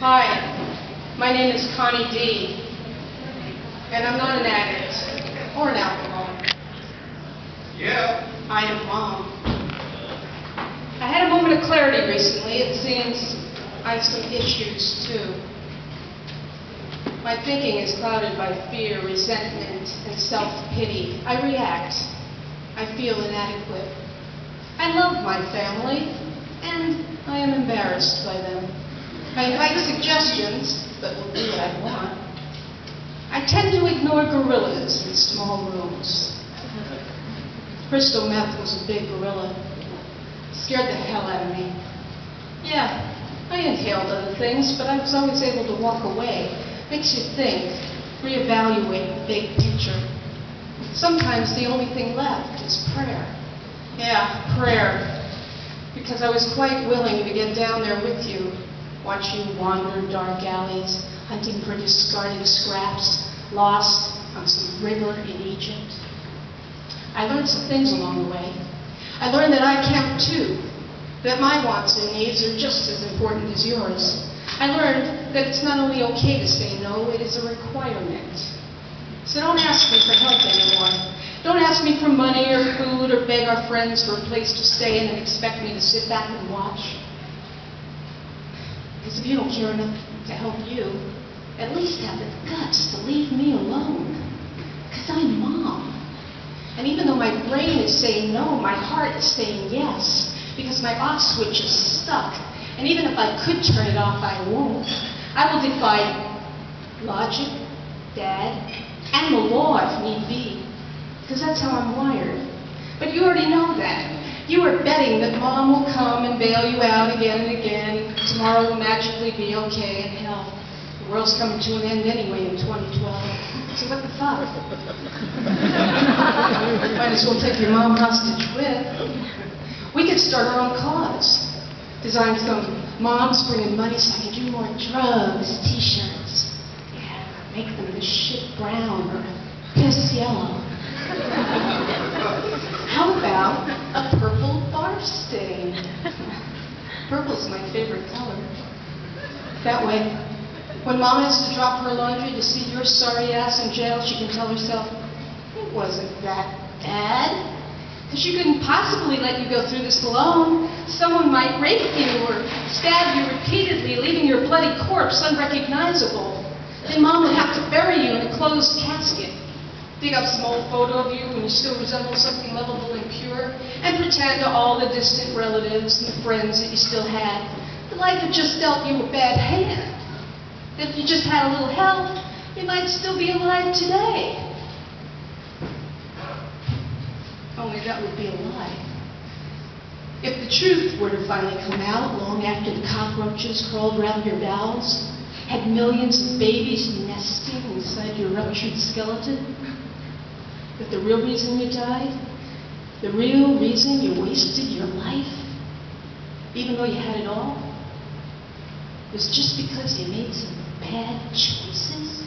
Hi, my name is Connie D, and I'm not an addict or an alcoholic. Yeah. I am Mom. I had a moment of clarity recently. It seems I have some issues, too. My thinking is clouded by fear, resentment, and self-pity. I react. I feel inadequate. I love my family, and I am embarrassed by them. I invite suggestions, but will do what I want. I tend to ignore gorillas in small rooms. Crystal meth was a big gorilla. Scared the hell out of me. Yeah, I inhaled other things, but I was always able to walk away. Makes you think, reevaluate the big picture. Sometimes the only thing left is prayer. Yeah, prayer. Because I was quite willing to get down there with you, watch you wander dark alleys, hunting for discarded scraps, lost on some river in Egypt. I learned some things along the way. I learned that I count too, that my wants and needs are just as important as yours. I learned that it's not only okay to say no, it is a requirement. So don't ask me for help anymore. Don't ask me for money or food or beg our friends for a place to stay in and expect me to sit back and watch. Because if you don't care enough to help you, at least have the guts to leave me alone. Because I'm Mom. And even though my brain is saying no, my heart is saying yes. Because my off switch is stuck. And even if I could turn it off, I won't. I will defy logic, Dad, and the law if need be. Because that's how I'm wired. But you already know that. You are betting that Mom will come and bail you out again and again. Tomorrow will magically be okay, and hell, the world's coming to an end anyway in 2012. So what the fuck? Might as well take your mom hostage with. We could start our own cause. Design some Moms bringing money so I can do more drugs, t-shirts. Yeah, make them this shit brown or piss yellow. How about a purple barf stain? Purple's my favorite color. That way, when Mom has to drop her laundry to see your sorry ass in jail, she can tell herself, it wasn't that bad. Because she couldn't possibly let you go through this alone. Someone might rape you or stab you repeatedly, leaving your bloody corpse unrecognizable. Then Mom would have to bury you in a closed casket. Dig up some old photo of you when you still resemble something lovable and pure, and pretend to all the distant relatives and the friends that you still had that life had just dealt you a bad hand. That if you just had a little help, you might still be alive today. Only that would be a lie. If the truth were to finally come out long after the cockroaches crawled around your bowels, had millions of babies nesting inside your ruptured skeleton, that the real reason you died, the real reason you wasted your life, even though you had it all, was just because you made some bad choices?